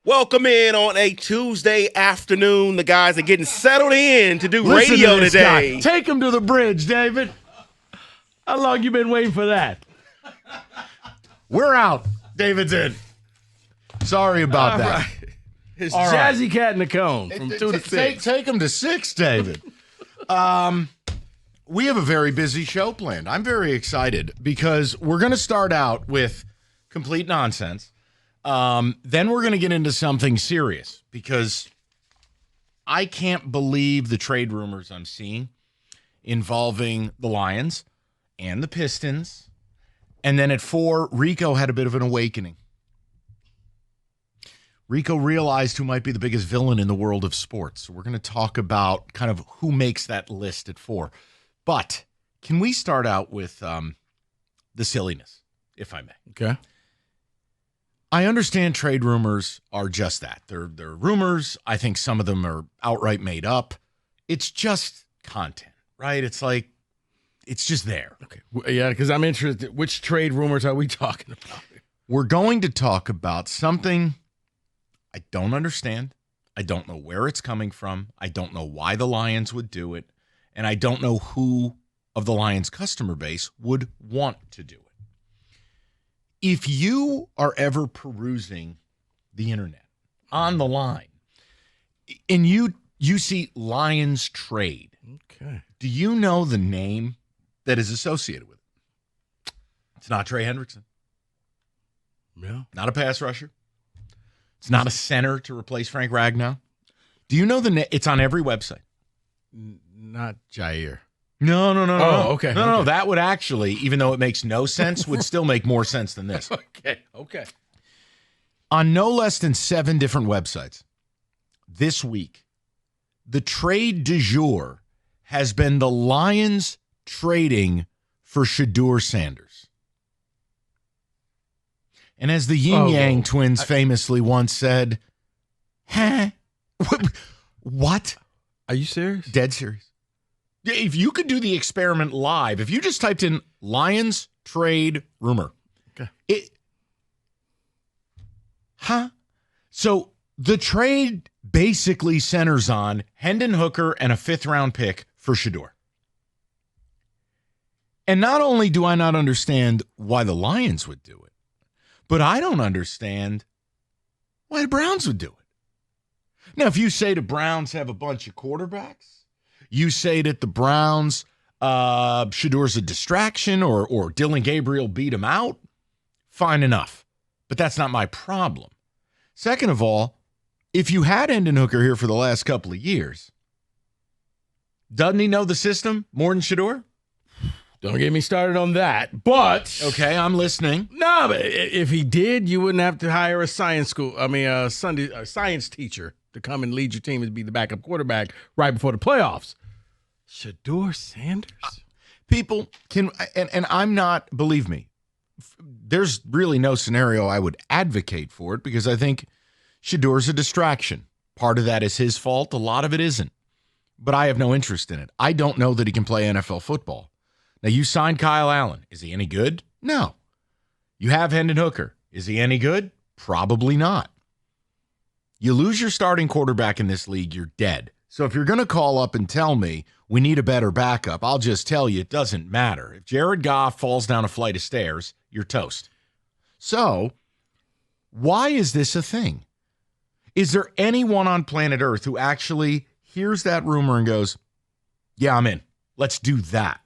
Welcome in on a Tuesday afternoon. The guys are getting settled in to do Listen radio to this today. Guy. Take him to the bridge, David. How long you been waiting for that? We're out. David's in. Sorry about that. Right. It's All Jazzy right. Cat in the Cone from 2 to 6. Take him to 6, David. We have a very busy show planned. I'm very excited because we're going to start out with complete nonsense. Then we're going to get into something serious because I can't believe the trade rumors I'm seeing involving the Lions and the Pistons. And then at 4, Rico had a bit of an awakening. Rico realized who might be the biggest villain in the world of sports. So we're going to talk about kind of who makes that list at 4. But can we start out with the silliness, if I may? Okay. I understand trade rumors are just that. They're rumors. I think some of them are outright made up. It's just content, right? It's like, it's just there. Okay. Yeah, because I'm interested. Which trade rumors are we talking about? We're going to talk about something I don't understand. I don't know where it's coming from. I don't know why the Lions would do it. And I don't know who of the Lions customer base would want to do it. If you are ever perusing the internet on the line and you see Lions trade, Okay. do you know the name that is associated with it? It's not Trey Hendrickson. Yeah. Not a pass rusher. It's not a center to replace Frank Ragnow. Do you know the name? It's on every website. Not Jair. No. Oh, okay. No. That would actually, even though it makes no sense, would still make more sense than this. Okay. On no less than 7 different websites this week, the trade du jour has been the Lions trading for Shedeur Sanders. And as the Yin Yang twins famously once said, huh? What? Are you serious? Dead serious. If you could do the experiment live, if you just typed in Lions trade rumor. Okay. So the trade basically centers on Hennon Hooker and a 5th-round pick for Shedeur. And not only do I not understand why the Lions would do it, but I don't understand why the Browns would do it. Now, if you say the Browns have a bunch of quarterbacks, you say that the Browns, Shedeur's a distraction or Dylan Gabriel beat him out, fine enough. But that's not my problem. Second of all, if you had Hennon Hooker here for the last couple of years, doesn't he know the system more than Shedeur? Don't get me started on that. But Okay, I'm listening. no, but if he did, you wouldn't have to hire a science science teacher to come and lead your team and be the backup quarterback right before the playoffs. Shedeur Sanders? People can, and I'm not, believe me, there's really no scenario I would advocate for it because I think Shedeur's a distraction. Part of that is his fault. A lot of it isn't. But I have no interest in it. I don't know that he can play NFL football. Now, you signed Kyle Allen. Is he any good? No. You have Hennon Hooker. Is he any good? Probably not. You lose your starting quarterback in this league, you're dead. So if you're going to call up and tell me we need a better backup, I'll just tell you it doesn't matter. If Jared Goff falls down a flight of stairs, you're toast. So why is this a thing? Is there anyone on planet Earth who actually hears that rumor and goes, yeah, I'm in. Let's do that.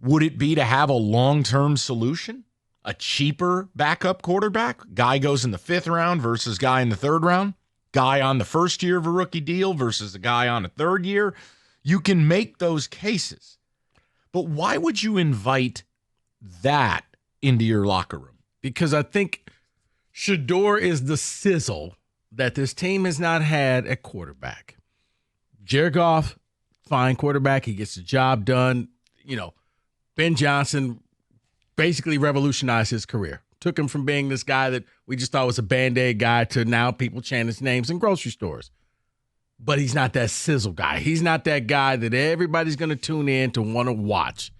Would it be to have a long-term solution? A cheaper backup quarterback? Guy goes in the 5th round versus guy in the 3rd round? Guy on the first year of a rookie deal versus a guy on a 3rd year? You can make those cases. But why would you invite that into your locker room? Because I think Shedeur is the sizzle that this team has not had at quarterback. Jared Goff, fine quarterback. He gets the job done. You know, Ben Johnson basically revolutionized his career. Took him from being this guy that we just thought was a Band-Aid guy to now people chant his names in grocery stores. But he's not that sizzle guy. He's not that guy that everybody's going to tune in to want to watch.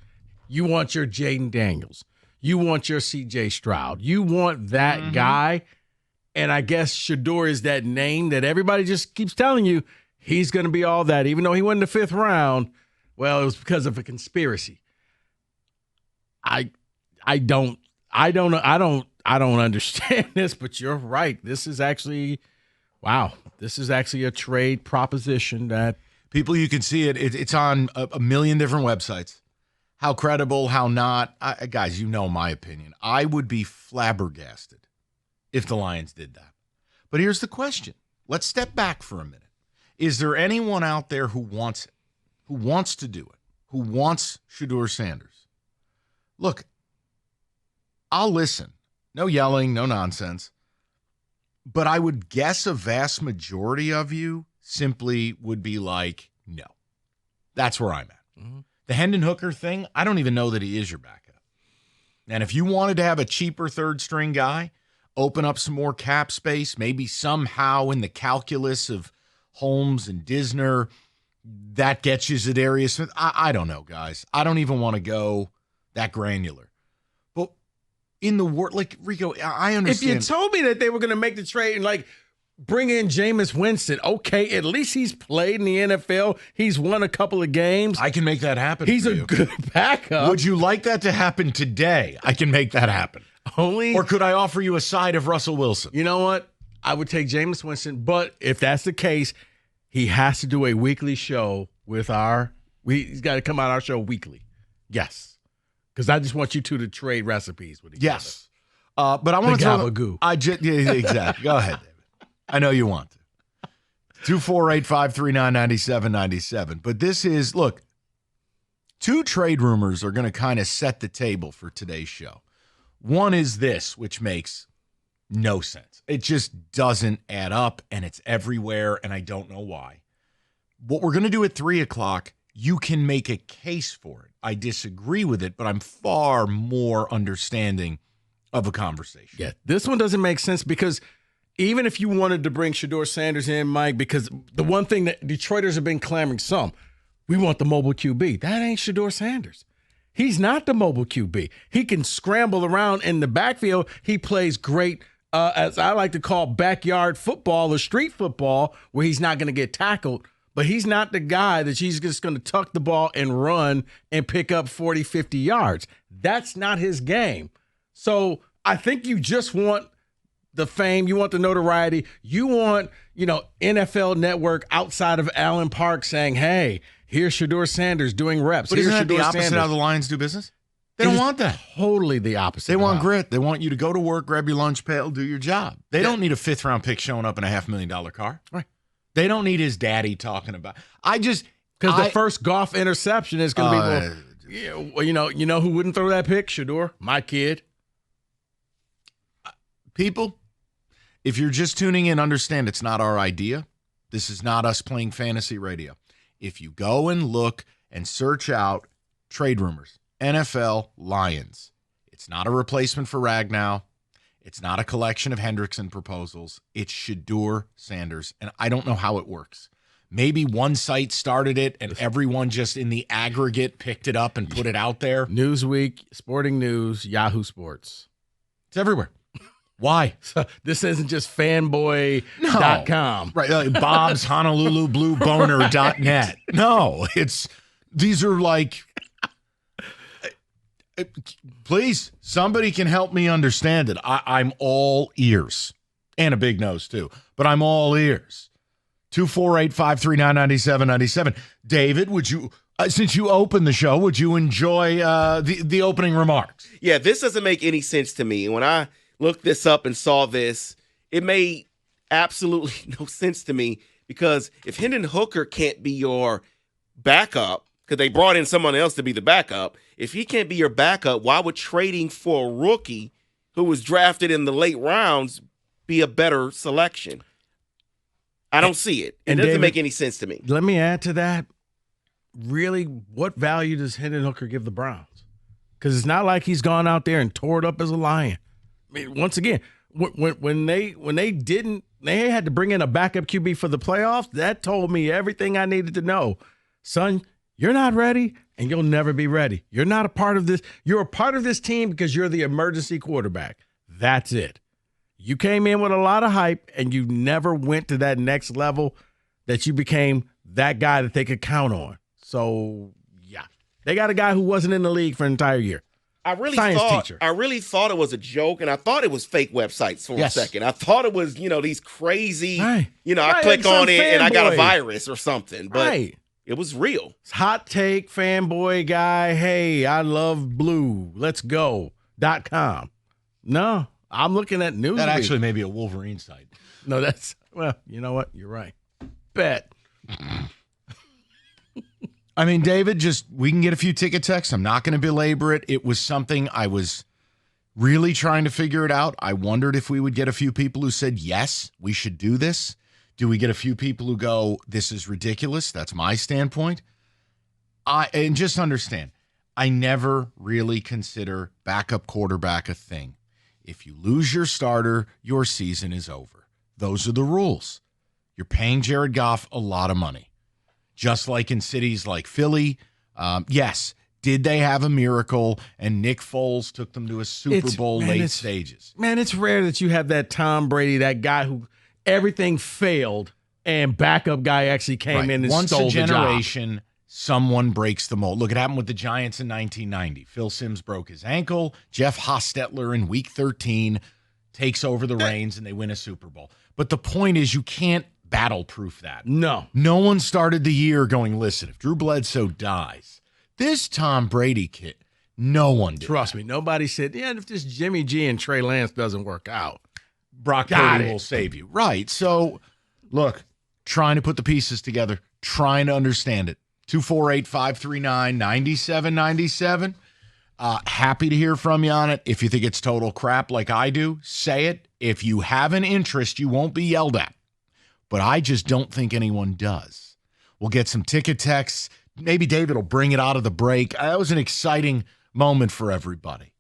You want your Jaden Daniels. You want your C.J. Stroud. You want that guy. And I guess Shedeur is that name that everybody just keeps telling you he's going to be all that. Even though he won the 5th round, well, it was because of a conspiracy. I don't understand this, but you're right. This is actually a trade proposition that people, you can see it. It's on a million different websites. How credible, how not. Guys, you know my opinion. I would be flabbergasted if the Lions did that. But here's the question. Let's step back for a minute. Is there anyone out there who wants it, who wants to do it, who wants Shedeur Sanders? Look, I'll listen. No yelling, no nonsense. But I would guess a vast majority of you simply would be like, no. That's where I'm at. Mm-hmm. The Hennon Hooker thing, I don't even know that he is your backup. And if you wanted to have a cheaper third-string guy, open up some more cap space, maybe somehow in the calculus of Holmes and Disner, that gets you Shedeur Smith. I don't know, guys. I don't even want to go that granular. But in the world, like, Rico, I understand. If you told me that they were going to make the trade and, like, bring in Jameis Winston, okay, at least he's played in the NFL. He's won a couple of games. I can make that happen. He's for a you. good backup. Would you like that to happen today? I can make that happen. Or could I offer you a side of Russell Wilson? You know what? I would take Jameis Winston, but if that's the case, he has to do a weekly show with he's got to come on our show weekly. Yes. Because I just want you two to trade recipes with each other. Yes. But I want to tell gabagoo. Yeah, exactly. Go ahead, David. I know you want to. 248-539-9797. But this is, look, 2 trade rumors are going to kind of set the table for today's show. One is this, which makes no sense. It just doesn't add up, and it's everywhere, and I don't know why. What we're going to do at 3 o'clock, you can make a case for it. I disagree with it, but I'm far more understanding of a conversation. Yeah, this one doesn't make sense because even if you wanted to bring Shedeur Sanders in, Mike, because the one thing that Detroiters have been clamoring we want the mobile QB. That ain't Shedeur Sanders. He's not the mobile QB. He can scramble around in the backfield. He plays great, as I like to call backyard football or street football, where he's not going to get tackled. But he's not the guy that he's just going to tuck the ball and run and pick up 40, 50 yards. That's not his game. So I think you just want the fame. You want the notoriety. You want, NFL Network outside of Allen Park saying, hey, here's Shedeur Sanders doing reps. But isn't that the opposite of how the Lions do business? They don't want that. Totally the opposite. They want grit. They want you to go to work, grab your lunch pail, do your job. They don't need a 5th-round pick showing up in a $500,000 car. Right. They don't need his daddy talking about. Because the first golf interception is going to be, you know who wouldn't throw that pick? Shedeur, my kid. People, if you're just tuning in, understand it's not our idea. This is not us playing fantasy radio. If you go and look and search out trade rumors, NFL Lions, it's not a replacement for Ragnow. It's not a collection of Hendrickson proposals. It's Shedeur Sanders, and I don't know how it works. Maybe one site started it, and everyone just in the aggregate picked it up and put it out there. Newsweek, Sporting News, Yahoo Sports. It's everywhere. Why? So this isn't just fanboy.com. Right, like Bob's Honolulu Blue Boner.net. No, these are like, please, somebody can help me understand it. I'm all ears. And a big nose, too. But I'm all ears. 248-539-9797. David, would you, since you opened the show, would you enjoy the opening remarks? Yeah, this doesn't make any sense to me. When I looked this up and saw this, it made absolutely no sense to me, because if Hennon Hooker can't be your backup, because they brought in someone else to be the backup, if he can't be your backup, why would trading for a rookie who was drafted in the late rounds be a better selection? I don't see it. It doesn't make any sense to me. Let me add to that. Really, what value does Hennon Hooker give the Browns? Because it's not like he's gone out there and tore it up as a Lion. I mean, once again, when they had to bring in a backup QB for the playoffs, that told me everything I needed to know. Son, you're not ready, and you'll never be ready. You're not a part of this. You're a part of this team because you're the emergency quarterback. That's it. You came in with a lot of hype, and you never went to that next level that you became that guy that they could count on. So, yeah. They got a guy who wasn't in the league for an entire year. I really Science thought it was a joke, and I thought it was fake websites for Yes. a second. I thought it was, these crazy, Right. I Right, click like on some it and I got a fanboy. virus or something, but Right. it was real. Hot take fanboy guy. Hey, I love blue. Let's go.com. No, I'm looking at Newsweek. That actually may be a Wolverine site. No, well, you know what? You're right. Bet. I mean, David, we can get a few ticket texts. I'm not going to belabor it. It was something I was really trying to figure it out. I wondered if we would get a few people who said, yes, we should do this. Do we get a few people who go, this is ridiculous? That's my standpoint. And just understand, I never really consider backup quarterback a thing. If you lose your starter, your season is over. Those are the rules. You're paying Jared Goff a lot of money. Just like in cities like Philly, yes, did they have a miracle and Nick Foles took them to a Super Bowl late stages? Man, it's rare that you have that Tom Brady, that guy who everything failed and backup guy actually came in and Once stole a the job. generation, someone breaks the mold. Look, it happened with the Giants in 1990. Phil Simms broke his ankle. Jeff Hostetler in week 13 takes over the reins and they win a Super Bowl. But the point is, you can't battle-proof that. No one started the year going, listen, if Drew Bledsoe dies, this Tom Brady kid, no one did. Trust me, nobody said, yeah, if this Jimmy G and Trey Lance doesn't work out, Brock Got Purdy it. will save you. Right. So, look, trying to put the pieces together, trying to understand it. 248-539-9797. Happy to hear from you on it. If you think it's total crap like I do, say it. If you have an interest, you won't be yelled at. But I just don't think anyone does. We'll get some ticket texts. Maybe David will bring it out of the break. That was an exciting moment for everybody.